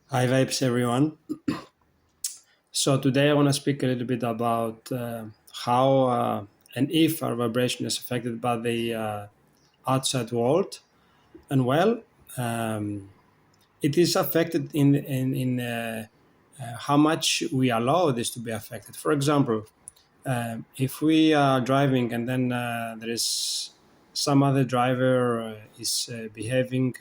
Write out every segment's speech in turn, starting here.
Hi, Vibes, everyone. So, today I want to speak a little bit about how and if our vibration is affected by the outside world. And well, um, it is affected in how much we allow this to be affected. For example, if we are driving and then there is some other driver is behaving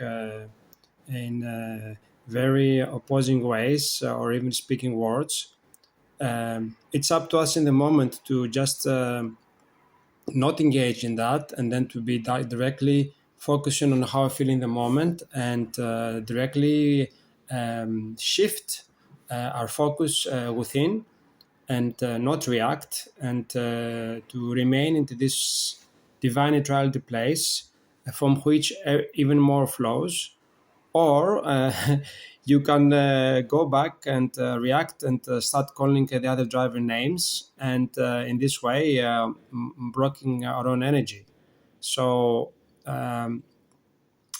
in very opposing ways or even speaking words, it's up to us in the moment to just not engage in that and then to be directly focusing on how I feel in the moment and directly shift our focus within and not react and to remain into this divine neutrality place from which even more flows, or you can go back and react and start calling the other driver names, and in this way blocking our own energy. So um,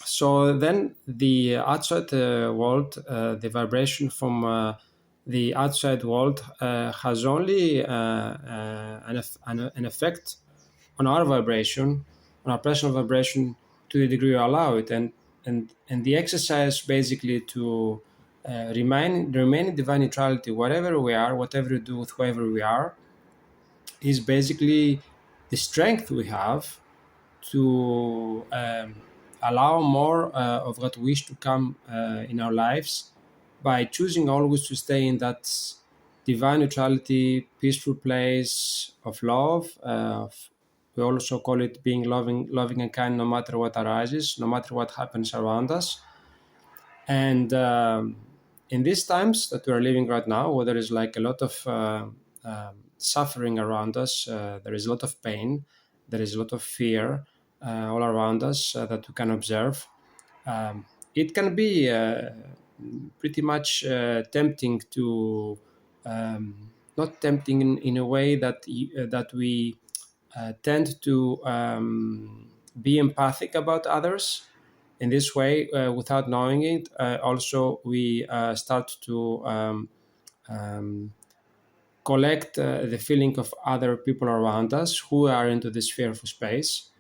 so then the outside world, the vibration from the outside world has only an effect on our vibration, on our personal vibration, to the degree we allow it. And the exercise basically to remain in divine neutrality wherever we are, whatever we do with whoever we are, is basically the strength we have to allow more of what we wish to come in our lives by choosing always to stay in that divine neutrality, peaceful place of love. We also call it being loving and kind, no matter what arises, no matter what happens around us. And in these times that we are living right now, where there is like a lot of suffering around us, there is a lot of pain, there is a lot of fear all around us that we can observe. It can be pretty much tempting to, not tempting in a way that we tend to be empathic about others. In this way, without knowing it, also we start to um, collect the feeling of other people around us who are into this fearful space,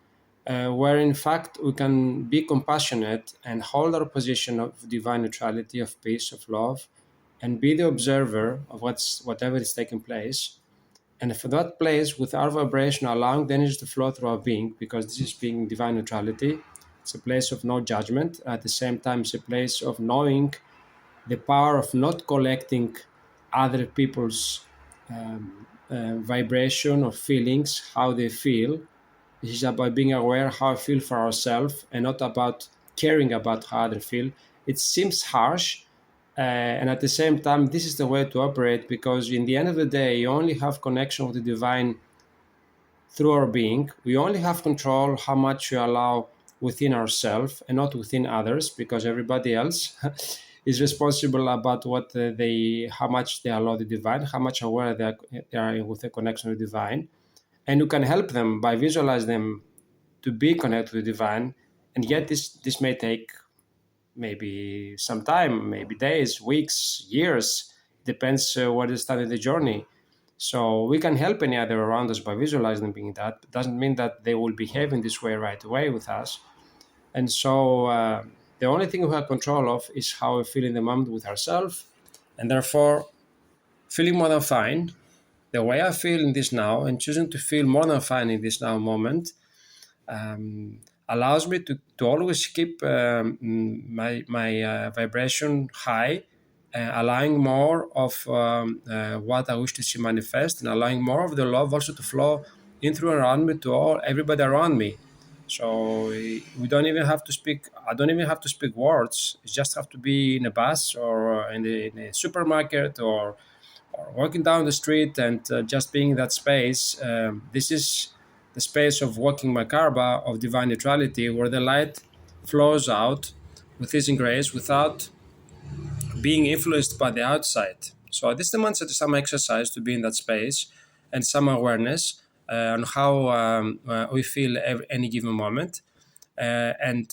where in fact we can be compassionate and hold our position of divine neutrality, of peace, of love, and be the observer of whatever is taking place. And for that place, with our vibration, allowing the energy to flow through our being, because this is being divine neutrality, it's a place of no judgment. At the same time, it's a place of knowing the power of not collecting other people's vibration or feelings, how they feel. This is about being aware how I feel for ourselves and not about caring about how others feel. It seems harsh, and at the same time, this is the way to operate, because in the end of the day, you only have connection with the divine through our being. We only have control how much we allow within ourselves and not within others, because everybody else is responsible about how much they allow the divine, how much aware they are with the connection with the divine. And you can help them by visualize them to be connected with the divine. And yet this may take maybe some time, maybe days, weeks, years, depends what is starting the journey. So we can help any other around us by visualizing them being that. It doesn't mean that they will behave in this way right away with us. And so the only thing we have control of is how we feel in the moment with ourselves. And therefore, feeling more than fine, the way I feel in this now, and choosing to feel more than fine in this now moment, allows me to always keep my vibration high, allowing more of what I wish to see manifest, and allowing more of the love also to flow in through and around me to everybody around me. So we don't even have to speak. I don't even have to speak words. It just have to be in a bus or in a supermarket or walking down the street and just being in that space. This is the space of walking Makarba, of divine neutrality, where the light flows out with ease and grace without being influenced by the outside. So this demands some exercise to be in that space and some awareness on how we feel any given moment. And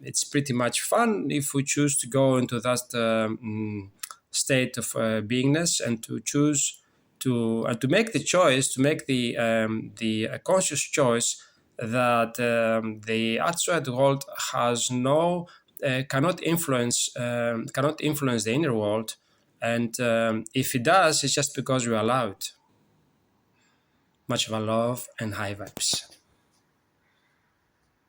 it's pretty much fun if we choose to go into that state of beingness, and to choose to make the choice, to make the conscious choice that the outside world has no cannot influence the inner world, and if it does, it's just because we allow it. Much of our love and high vibes.